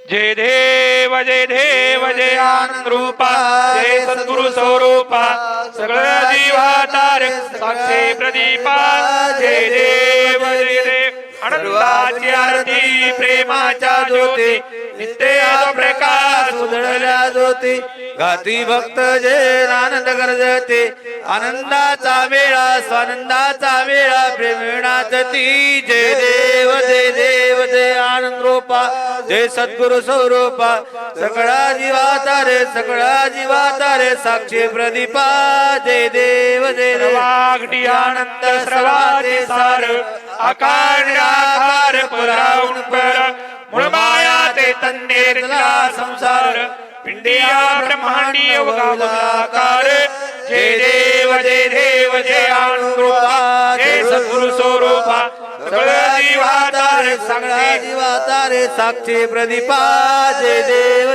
जय देव जय आनंद रूपा जय सद्गुरु स्वरूपा सगळं जीवाधार साक्षी प्रदीपा जय देव आनंदाची आरती प्रेमाच्या ज्योती नित्य प्रकाश उजळल्या ज्योती गाती भक्त जय आनंद गरजते आनंदाचा वेळा स्वानंदाचा वेळा प्रेमिणाचती जय देव जय आनंद रूपा जय सद्गुरु स्वरूपा सगळा जीवाता रे साक्षी प्रदीपा जय देव वागडी आनंद सर्वाचे सार आकार निराकार पराऊन पर मूळ माया ते तन्नेरला संसार पिंडिया ब्रह्मांडी अवगाकार जय देव जय आनंद रूपा जय सद्गुरु स्वरूपा सगळा जीवाता रे साक्षी प्रदीपा जय देव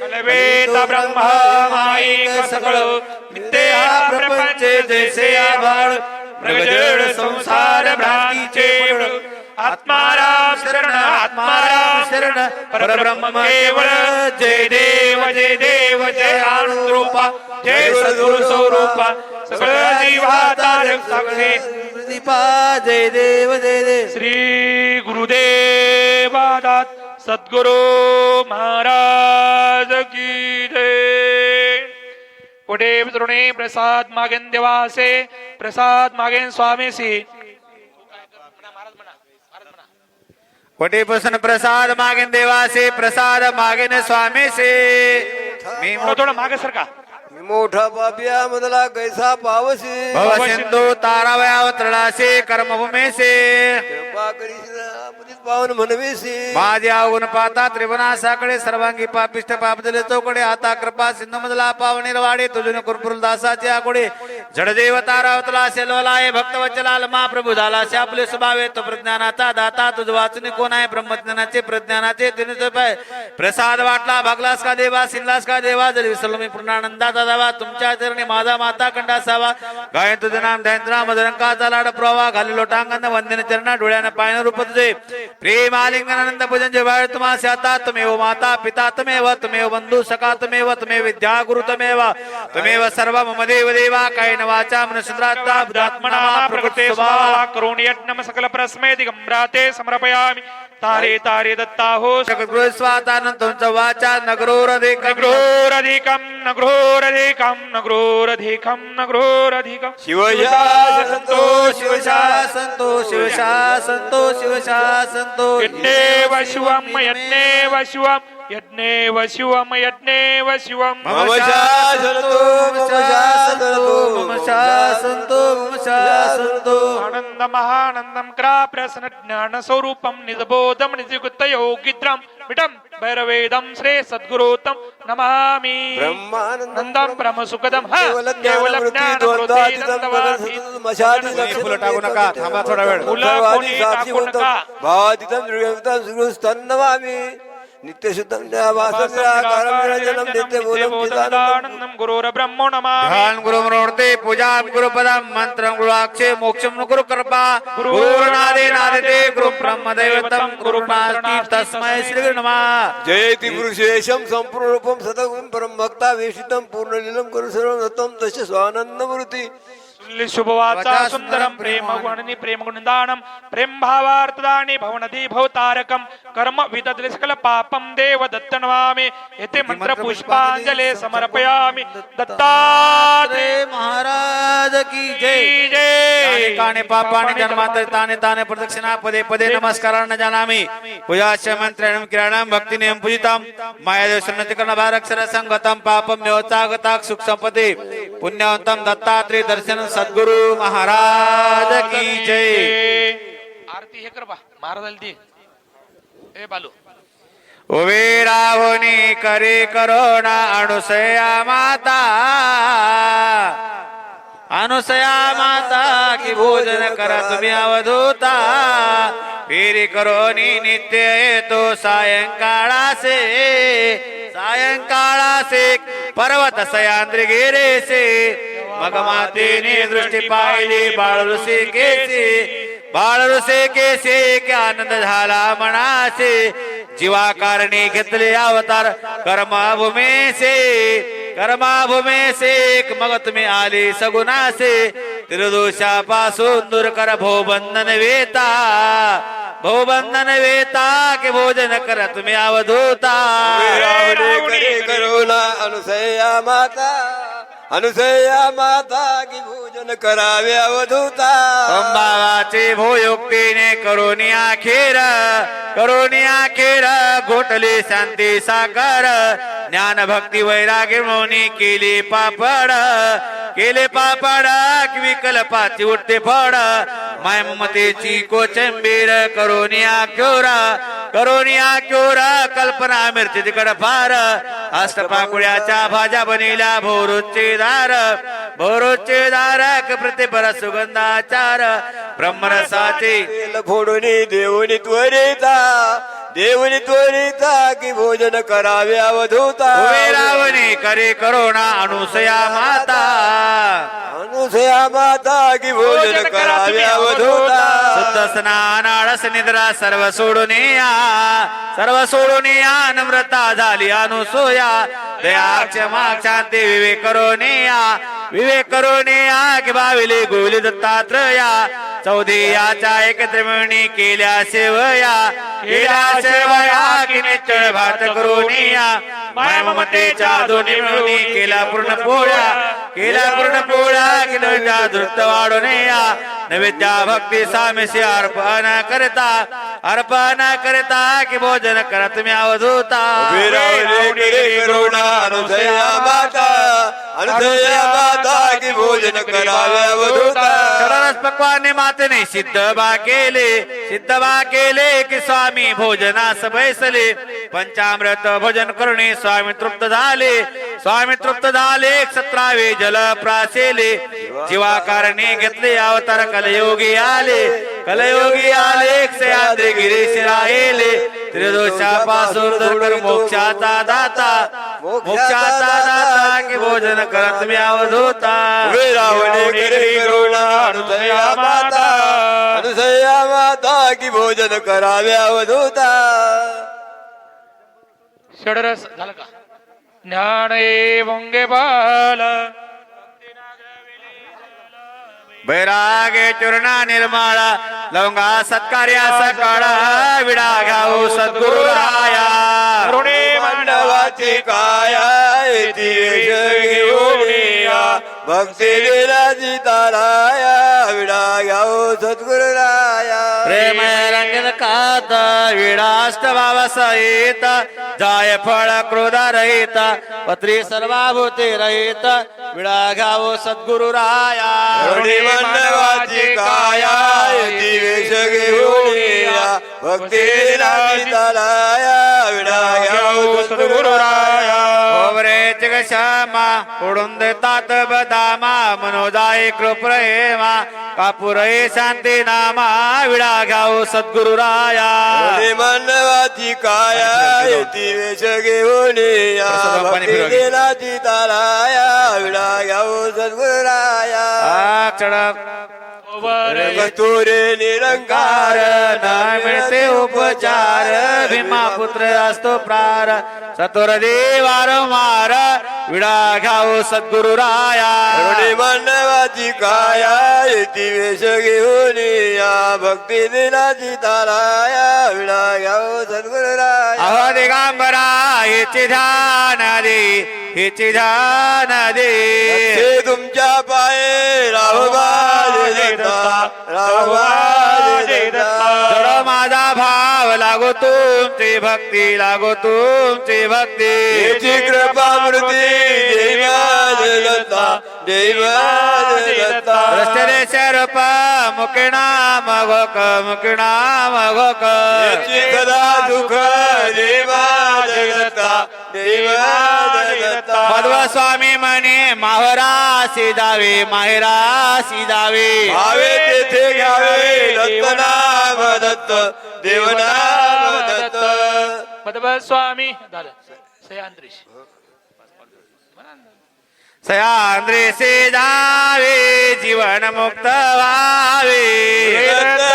कलवेद ब्रह्मा माईक सगळ नित्य प्रपंच जैसे आभाळ मृगजड संसार भ्रांतीचे आत्माराम शरण परब्रह्म केवळ जय देव जय आनंद रूपा जय सद्गुरु स्वरूपा सगळं जीवाता साक्षी प्रदीपा जय देव श्री गुरुदेवादात सद्गुरु महाराज की जय पुढे तरुणे प्रसाद मागेन देवासे प्रसाद मागेन स्वामीसी पटेपासून प्रसाद मागेन देवासे प्रसाद मागेन स्वामीसे मी थोडं मागे सरका मोठा बाबिया मधला कैसा पावसी भव सिंधू तारावया तळासे कर्मभूमेसे कृपा करीस पावन म्हणवेसी माझे अवगुण पाता त्रिभुवनासाकडे सर्वांगी पापिष्ट पापदले चौकडे आता कृपा सिंधू मधला पावनेर वाडे तुझून कुरपुर दासाचे आकोडे जडदेव तारावतला सेलवलाय भक्तवचलाल महाप्रभू झाला आपले स्वभावे तो प्रज्ञानाचा दाता तुझ वाचून कोण आहे ब्रह्मज्ञानाचे प्रज्ञानाचे तिने पाय प्रसाद वाटला भागलास का देवा सिनलास का देवा जर विसरलो मी पूर्णानंदाचा दावा तुमच्या चरणी माझा माता कंड असावा गाय तुझे नाम ध्यानरा मदरंकाचा लाड प्रवाह घाली लोटांगण वंदन चरणा डोळ्यानं पायन रूप तुझे प्रेम आलिंगनानंद पूजन जेवाळ तुम्हा स्याता तमेव माता पिता तमेव बंधू सखा तमेव विद्या गुरु तमेव सर्व मम देव देवा कायेन वाचा मनसुद्रात्ता बुद्धात्मना प्रकृते स्वभावा करुण यज्ञम सकल प्रस्मे दिगंबराते समर्पयामि तारे तारे दत्ता हो सगळं स्वातानंद तुमचं वाचा नगरोरधिकम शिवशा संतो यज्ञेव शिवम आनंद महानंदम क्राप्रसन ज्ञान स्वरूपम निजबोधम निजगुत योगिद्रम विटम भैरवेदम श्री सद्गुरुतम नमामि ब्रह्मानंदम ब्रह्म सुखदम केवल ज्ञान फुलं टाकू नका थांबा थोडा वेळ भावादितम नित्य शुद्धम जलम देते बोलम गुरुर ब्रह्मो नमामि ध्यान गुरु मनोरते पूजा गुरु पदम मंत्रम गुरु अक्षय मोक्षम गुरु कृपा गुरु नादे गुरु ब्रह्म दैवतम गुरु नास्ति तस्मै श्री नमः जयति पुरुषेशम संपूर्ण रूपम सदगुण परम भक्ता वेशितम पूर्ण लीलम गुरु सर्वतम तस्य स्वानंद मूर्ति शुभवाचा सुंदरम प्रेम गुणनी प्रेम गुणदानम प्रेम भावार्थदानी भवनदी भवतारकम कर्म विदद्रि सकल पापम देव दत्त नमामि येते मंत्र पुष्पांजले समर्पयामि दत्तात्रेय महाराज की जय जय काने पापाने जन्मांतर ताने ताने प्रदक्षिणा पदे पदे नमस्कारान जानामि पूजास्य मंत्रणम किरणम भक्ति नियम पूजितम मायादेव सन्नति कर्ण भारक्षर संगतम पापम योचागताक सुख संपदे पुण्यवंतम दत्तात्रेय दर्शन सद्गुरु महाराज की जय आरती हे कर बा महाराजाला दे ए बालू ओवे राहुनी करे करोना अनुसया माता की भोजन करा तुम्ही अवधूता फेरी करोनी नित्य येतो सायंकाळासे पर्वत सयांद्री गिरे से मग मातेने दृष्टी पाहिली बाळरुसे केसे की आनंद झाला मनासे जीवा कारणी घेतले अवतार कर्माभूमे से मग तुम्ही आले सगुणासे त्रिदोषापासून दूर कर भोबंधन वेता की भोजन कर तुम्ही अवधूता करे करुणा अनुसया माता की भोजन करावे अवधूता संभावाचे भोयुक्तीने करोनी अखेर घोटले शांती साकर ज्ञान भक्ती वैराग्य म्हणून केले पापड विकल्पाची उठते फड मायमतेची कोचंबीर करोनिया क्योरा कल्पना मिरची तिकड फार अष्टपाकुळ्याच्या भाज्या बनिल्या भोरोचे दारक प्रतिपर सुगंधाचार ब्रह्मरसाचे तेल फोडून देवनी त्वरिता की भोजन करावे अवधूता रावणी करे करोना अनुसया माता की भोजन करावे अवधूता शुद्ध स्नान आळस निद्रा सर्व सोडून या नम्रता झाली अनुसूया दया क्षमा शांती विवेक करून या की भाविले गोविली दत्तात्रया चौधेयाच्या एकत्र मिळणी केल्या सेवया की निश्चळ भात करून या मायमतेच्या दोन्ही मिळून केला पूर्ण पोळ्या की नव्या धृत वाढून या नैवेद्या भक्ती सामेशी अर्पण करता की भोजन करा तुम्ही अवधूता अनुसया माता की भोजन करावे अवधूता षडरस पक्वाने मातेने सिद्ध बा केले की स्वामी भोजनास बैसले पंचामृत भोजन करुणे स्वामी तृप्त झाले 17वे जल प्रासेले जीवा कारणे घेतले अवतार कलयोगी आले सह्याद्री गिरीश राहिले त्रिदोषापासून दूर मोक्षाचा दाता की भोजन करत मी अवधूता अनुसया माता की भोजन करावे अवधूता षडरस झालं का ज्ञान भोंगे बाल बैरागे चूर्णा निर्माळा लवंगा सत्कार्या सकाळा विडा घ्याऊ सद्गुरु राया करुणे मांडवाची काया भक्ती विराजी ताराया विडा घ्याऊ सद्गुरु राया प्रेम रंगन कात विडाष्टभाव सहित जाय फळ क्रोध रहित पत्री सर्वाभूते रहित विडा घ्यावो सद्गुरु राया मांडवाची काया दिवेश घेऊन या भक्ती विराजी ताराया विडा घ्याऊ सद्गुरु राया ओवरेच श्यामा फोडून देतात बदामा मनोजाय कृप हेमा कापुरे शांती नामा विडा घ्यावो सद्गुरु राया मानवाची काया दिवेश घेऊन या भक्ती विराजी ताराया विडा घ्याऊ सद्गुरु राया कस्तुरे निरंकार न मिळते उपचार भीमा पुत्र असतो प्रार सतोर देवारमार विडा घ्यावो सद्गुरु राया मानवाची काया दिवेश घेऊन या भक्ती दिनाची ताराया विडा घ्यावो सद्गुरु राया अहो दिगंबरा हेचे ध्यान दे हे तुमच्या पाये जड माझा भाव लागो तुमची भक्ती याची कृपामृती रस्ते रूप मुकिणाम घोक याची सदा सुख मध्व स्वामी म्हणे माहेरासी जावे भावे तेथे घ्यावे दत्तनाम दत्त देवनाम दत्त मधुबल स्वामी झालं सयांद्रेसे जावे जीवन मुक्त व्हावे जीवन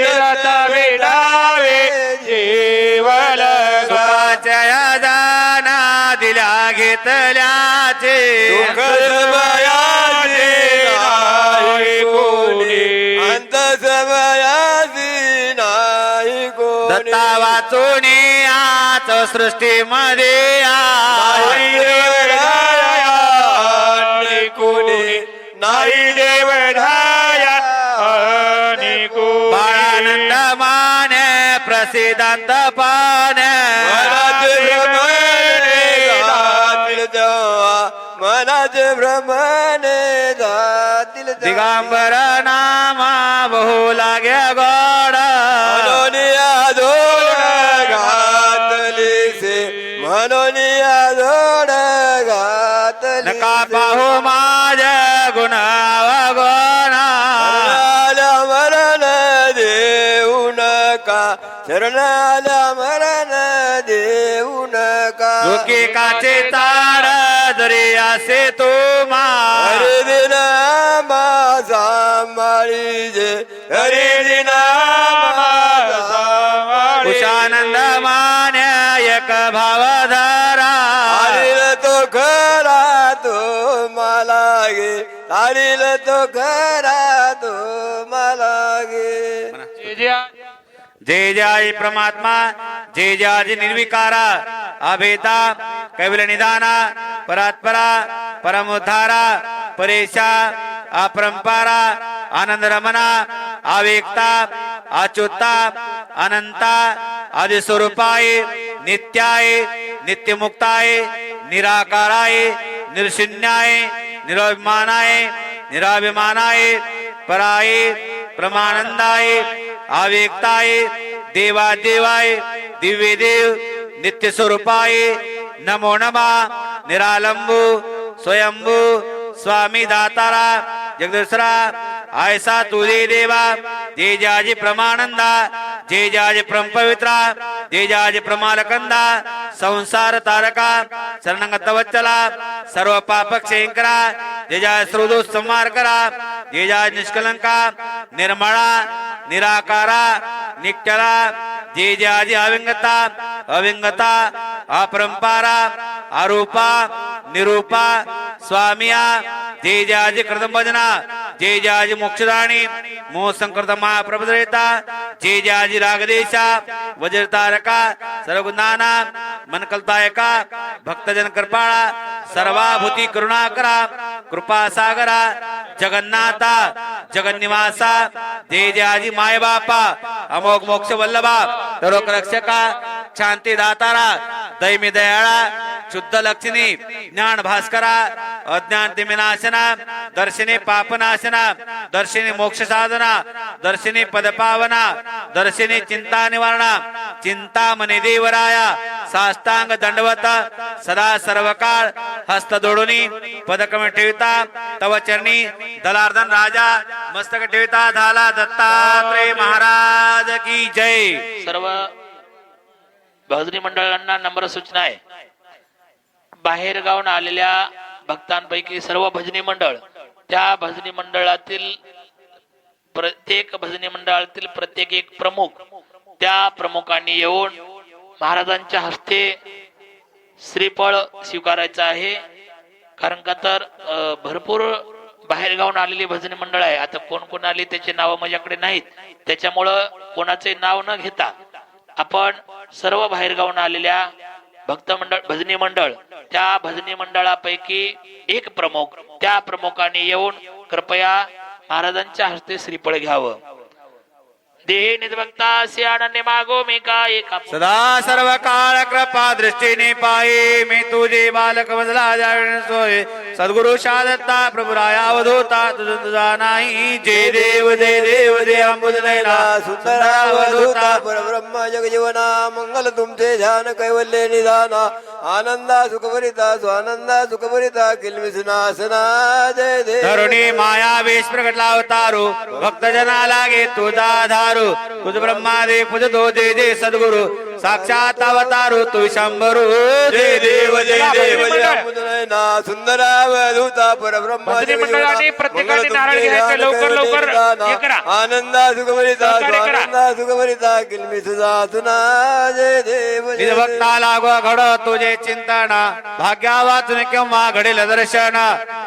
रथ भेटावे जेवल सुखाच्या या दाना दिल्या घेतल्याचे दुःख समयाचे नाही कोणी अंत समयाची नाही कोणी दत्ता वाचून आच सृष्टीमध्ये नाही देवराया आणि कोणी नाही देवराया आणि कोणी बाळानंद मान प्रसिद्धांत पान मनाचे भ्रमणे जातील तेव्हा मनाचे भ्रमणे जातील तेव्हा. दिगंबर नामा बहु लागे गोड मनोनिया जोड घातली से मनोनिया जोड घातली नका पाहू माझ्या गुणावगोना शरणाला मरण देऊ नका शरणाला मरण देऊ नका दुखी काचे ताड जरी असे तुम्हा हरे दिन माझा माळीजे हरे दिन उषानंद मान एक भाव धरा तारील तो खरा तो मला गे तारील तो खरा तो मला गे जय जय परमात्मा जय जय निर्विकारा अभेदा कैवल निदाना परात्परा परमोद्धारा परेशा अपरंपारा आनंद रमणा आवेक्ता अच्युता अनंता आदि स्वरूपाय नित्याय नित्यमुक्ताय निराकाराय निर्शून्याय निराभिमानाय निराभिमानाय पराय प्रमानंदाय आवेक्ताय देवादेवाय दिव्य देव नित्य स्वरूपाय नमो नमः निरालंबू स्वयंभू स्वामी दातारा जगदीश्वरा ऐसा तुझे देवा जय जाजी प्रमानंदा जय जाज प्रम पवित्रा जय जाज प्रमालकंदा संसार तारका शरणंगत वच्चला सर्व पाप क्षयंकरा जय जाय श्रोदो संहार करा जय जाय निष्कलंका निर्मळा निराकारा नित्यला जय जाजी अविंगता अविंगता अपरंपारा आरूपा निरूपा स्वामिया जय जाजी कृतंभजना जय जाजी मोक्षदाणी मोह संकृत महाप्रभुता जय जाजी रागदेशा वज्रतारका सर्वगुणाना मनकलदायका भक्तजन कृपाळा सर्वाभूती करुणाकरा कृपा सागरा जगन्नाथा जगन्निवासा जय जयाजी माय बापा अमोघ मोक्ष वल्लभा तरोक रक्षका शांती दातारा दैमी दयाळा शुद्ध लक्ष्मी ज्ञान भास्करा अज्ञान विनाशना दर्शने पापनाशना दर्शने मोक्ष साधना दर्शने पदपावना दर्शने चिंता निवारणा चिंतामणी देवराया साष्टांग दंडवत सदा सर्वकाळ हस्त जोडुनी पदकम ठेविता तव चरणी दलार्दन राजा मस्तक ठेविता झाला दत्तात्रेय महाराज की जय. सर्व भजनी मंडळांना नम्र सूचना आहे. बाहेर गावून आलेल्या भक्तांपैकी सर्व भजनी मंडळ त्या भजनी मंडळातील प्रत्येक भजनी मंडळातील प्रत्येक एक प्रमुख त्या प्रमुखांनी येऊन महाराजांच्या हस्ते श्रीफळ स्वीकारायचं आहे. कारण का तर भरपूर बाहेर गावून आलेली भजनी मंडळ आहे. आता कोण कोण आली त्याचे नाव माझ्याकडे नाहीत, त्याच्यामुळं कोणाचे नाव न घेता आपण सर्व बाहेर गावून आलेल्या भक्त मंडळ भजनी मंडळ त्या भजनी मंडळापैकी एक प्रमुख त्या प्रमुखाने येऊन कृपया महाराजांच्या हस्ते श्रीफळ घ्यावं. देहे निजभक्ता असे अनन्य मागो मी काय सदा सर्व काळ कृपा दृष्टीने पाये मी तुझे बालक बदला सोय सद्गुरु शादत्ता प्रभुराया अवधूता तुझा नाही. जय देव दे अंबुदनयना सुंदर अवधूता परब्रह्म जगजीवना मंगल तुमचे ध्यान कैवल्य निधाना आनंदा सुखभरिता स्वानंदा सुखभरिता किलमिसनासना जय देव. तरुणी माया वेश प्रगटला अवतारू भक्त जना लागे तुझा धारू तुझ ब्रह्मादे पूज दो जय जय सद्गुरु साक्षात अवतारू तू शंभरू जय देव जय देव ना सुंदरावधूता परब्रह्म भजनी मंडळाने प्रत्येकाने नारळ घ्यायचे लवकर लवकर हे करा. आनंदा सुखभरिता सहकार्य करा. आनंदा सुखभरिता किलमी सुजा तुना जय देव जय निज भक्ता लागो घड तुझे चिंतन भाग्या वाचून केव्हा घडेल दर्शन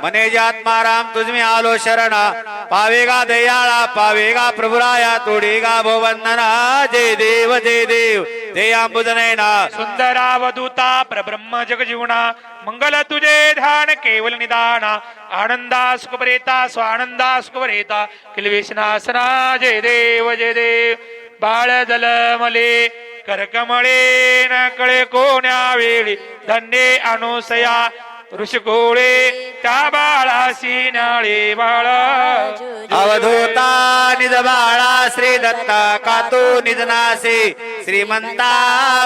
मने जे आत्माराम तुझमी आलो शरण पावेगा दयाळा पावेगा प्रभुराया तोडेगा भवंदना जय देव ते अंबुजनयना सुंदरावधूता परब्रह्म जगजीवना मंगल तुझे ध्यान केवल निदाना आनंदा सुखभरेता स्वानंदा सुखभरेता किलवेशनासना जय देव बाळ जलमले करकमळे न कळे कोण्या वेळी धन्य अनुसया ऋषिकोळे त्या बाळासी नाळे बाळा अवधूता निज बाळा श्री दत्ता कातू निजनासी श्रीमंता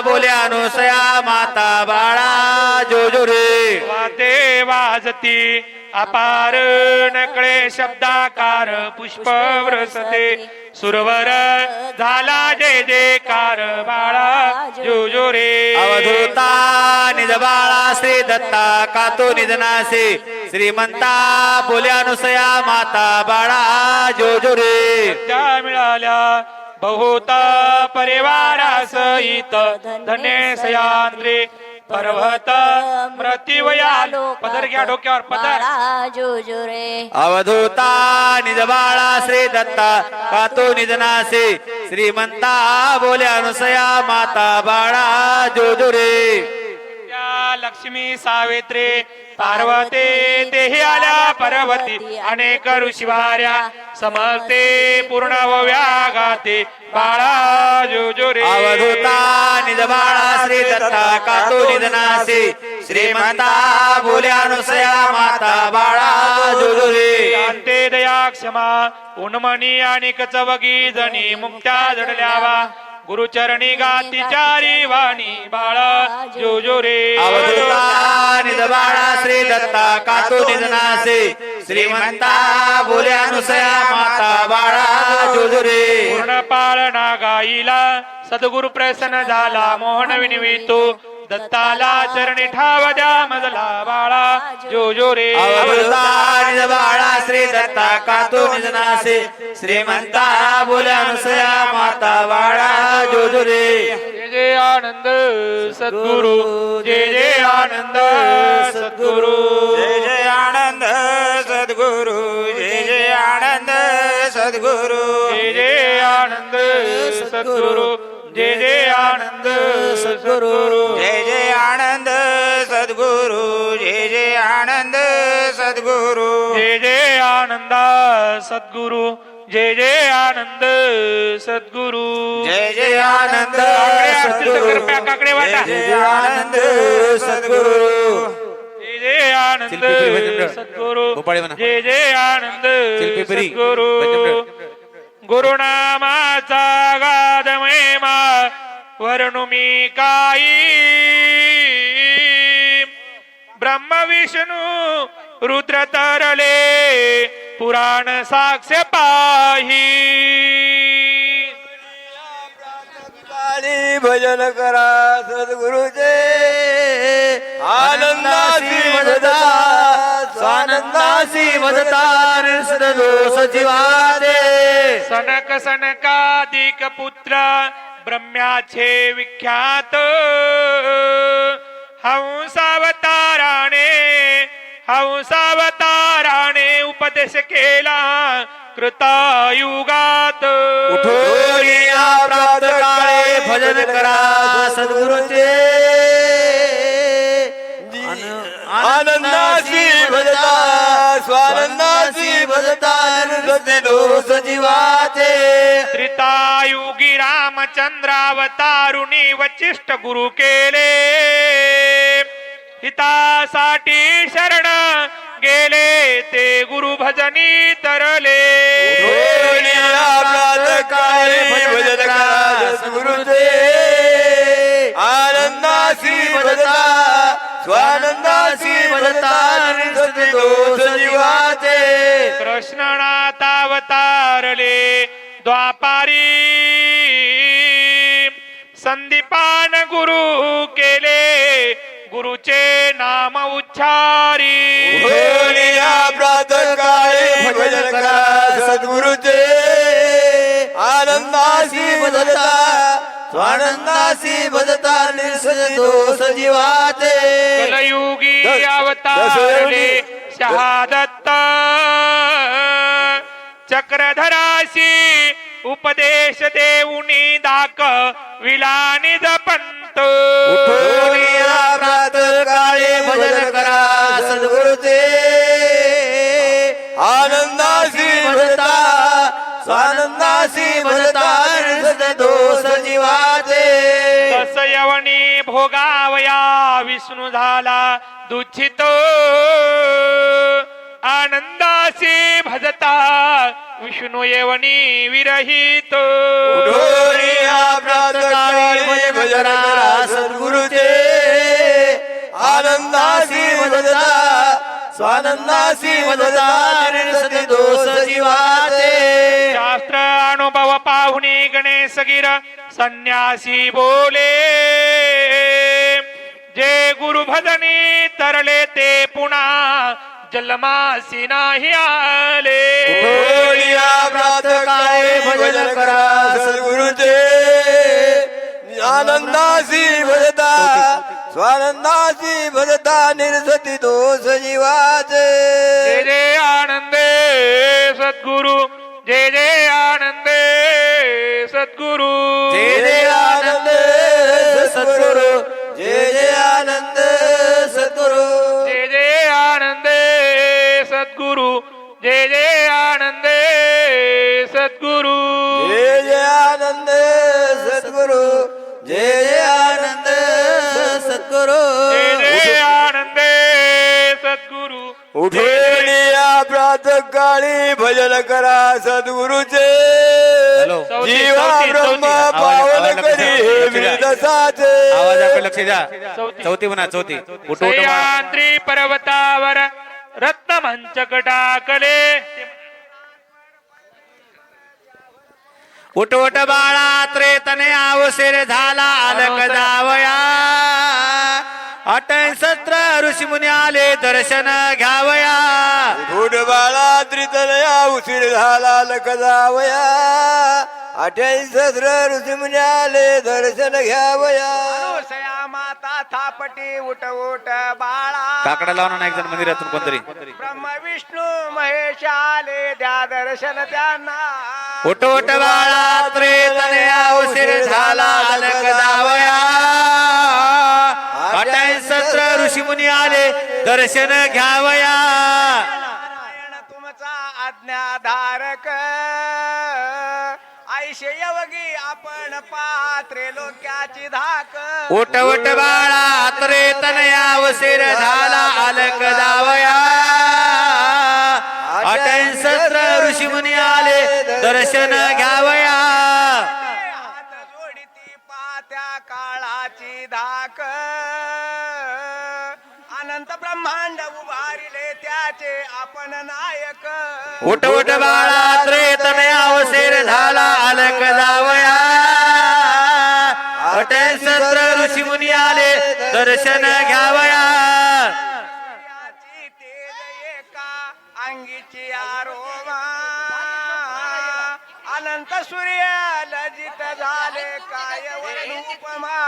बोल्या अनुसया माता बाळा जोजुरे वाते वाजती अपार नकळे शब्दाकार पुष्प वरसते सुरवर झाला जय जयकार बाळा जोजोरे अवधूता निज बाळा श्री दत्ता कातू निजनासी श्रीमंता बोल्या अनुसया माता बाळा जोजुरे त्या मिळाल्या बहुत परिवारासहित धन्य सयांद्रे पर्वत मृत्युवयालो पदर घ्या डोक्यावर पदर अवधूता निज बाळा श्री दत्ता कातू निजनासी श्रीमंता बोल्या अनुसया माता बाळा जोजुरे त्या लक्ष्मी सावित्री पार्वती तेही आल्या पर्वती अनेक ऋषिवाऱ्या समजते पूर्ण व व्यागाते बाळा जोजोरे अवधूता निज बाळा श्री दत्ता कातू निजनासी श्रीमंता बोल्या अनुसया माता बाळा जोजुरे शांते दया क्षमा उन्मणी आणि कचवगी जणी मुक्त्या जडल्यावा गुरुचरणी गाती चारी वाणी बाळा जोजोरे अवधूता निज बाळा श्री दत्ता कातू निजनासी श्रीमंता बोल्या अनुसया माता बाळा जोजुरे पूर्ण पाळणा गाईला सद्गुरु प्रसन्न झाला मोहन विनिवितो दत्ताला चरणी ठाव द्या मजला बाळा जोजोरे अवधूता निज बाळा श्री दत्ता कातू निजनासी श्रीमंता बोल्या अनुसया माता बाळा जोजुरे जय जय आनंद सद्गुरु जय आनंद सद्गुरु जय आनंद सद्गुरु जय आनंद सद्गुरु जय आनंद सद्गुरु जय आनंद सद्गुरु जय आनंद सद्गुरु जय आनंद सद्गुरु जय आनंद सद्गुरु जय आनंद सद्गुरु जय आनंद सद्गुरु काकडे वाटा जय आनंद सद्गुरु जय आनंद सद्गुरु जय आनंद सद्गुरु गुरुनामाचा गाद महिमा वर्णुमी काही ब्रह्म विष्णू रुद्र तरले पुराण साक्ष पाही भजन करा सद्गुरुचे आनंदासी वदता स्वानंदासी वदता दोष जीवादे सनक सनकादिक पुत्र ब्रह्म्याचे विख्यात हंसावताराने उपदेश केला कृतायुगात उठून या प्रात काळे भजन करा सद्गुरुचे आनंदासी भजता स्वानंदासी भजता दोष जीवाचे त्रितायुगी रामचंद्रावतारुणी वचिष्ठ गुरु केले हितासाठी शरण गेले ते गुरु भजनी तरले भजन करा सद्गुरुचे आनंदासी भजता स्वानंदासी भजता दोष जीवाचे कृष्णनाथ अवतारले द्वापारी संदीपान गुरुचे नाम उच्चारी उठोनिया प्रातःकाळी भजन करा सद्गुरुचे आनंदासी भजता स्वानंदासी भजता निसज दोष जीवाचे कलयुगी दस- अवतारले शहादत्त चक्रधराशी उपदेश देऊनी दाक विलानी जपंत उठोनिया प्रातःकाळी भजन करा सद्गुरुचे आनंदासी भजता स्वानंदासी भजता निसज दोष जीवाचे तस यवनी भोगावया विष्णू झाला दुःखित आनंदासी भजता विष्णू येवनी विरहित उठोनिया प्रातःकाळी भजन करा सद्गुरुचे आनंदासी भजता स्वानंदासी भजता निसज दोष जीवाचे शास्त्र अनुभव पाहुणे गणेश गिर संन्यासी बोले जे गुरु भजनी तरले ते पुन्हा जन्मासी नाही आले उठोनिया प्रातःकाळी भजन करा सद्गुरुचे आनंदासी भजता स्वानंदासी भजता निरसती दोष जीवाचे जय जय आनंदे सद्गुरु जय जय आनंदे सद्गुरु जय जय आनंद सद्गुरु जय जय आनंद सद्गुरु जय जय आनंदे सद्गुरु जय जय आनंदे सद्गुरु जय जय आनंद सद्गुरु जय जय आनंद सद्गुरु जय जय आनंदे सद्गुरु उठोनिया प्रातःकाळी भजन करा सद्गुरुचे हॅलो. जीवा चौथी, ब्रह्म चौथी. पावन करी हे विदसाचे आवाजाकडे लक्ष द्या चौथी. चौथी म्हणा चौथी उठ उठ सह्याद्री पर्वतावर रत्नमंचक टाकले उठ उठ बाळा त्रेतने आवशेर झाला अलक जावया अटन सत्र ऋषी मुनी आले दर्शन घ्यावया घोड बाळा त्रितनया उशीर झाला लक जावया अठ्याऐंशी सहस्र ऋषी मुनी आले दर्शन घ्यावया माता थापटी उठ उठ बाळा काकडा लावून ना एक जण मंदिरातून कोणतरी ब्रह्म विष्णू महेश आले द्या दर्शन त्यांना उठ उठ बाळा त्रेतने आवशेर झाला अलक जावया अटन सत्र ऋषी मुनी आले दर्शन घ्यावया नारायण तुमचा आज्ञाधारक ऐशे यवगी आपण पात्रे लोक्याची धाक उठ उठ बाळा त्रेतनया वसेर झाला अलक जावया अटन सत्र ऋषी मुनी आले दर्शन घ्यावया हात जोडिती पात्या काळाची धाक अनंत ब्रह्मांड उभारिले त्याचे आपण नायक उठ उठ बाळा त्रेतनया वसेर झाला अलक जावया अटन सत्र ऋषी मुनी आले दर्शन घ्यावया सूर्याची तेज एका अंगीची आरोमा अनंत सूर्य लजित झाले काय उपमा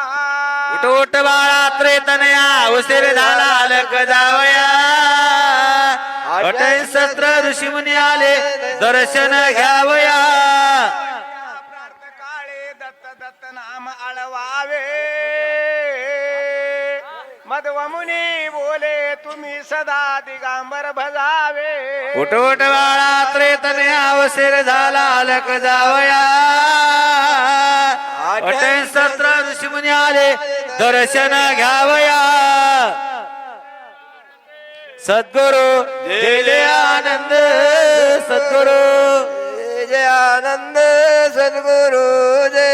उठ उठ बाळा त्रेतनया वसेर झाला अलक जावया अटन सत्र ऋषी मुनी आले दर्शन घ्यावया काळे दत्त दत्त नाम आळवावे मध्व मुनी बोले तुम्ही सदा दिगांबर भजावे उठ उठ बाळा त्रेतनया वसेर झाला अलक जावया अटन सत्र ऋषी मुनी आले दर्शन घ्यावया सद्गुरु जय जय आनंद सद्गुरु जय जय आनंद सद्गुरु जय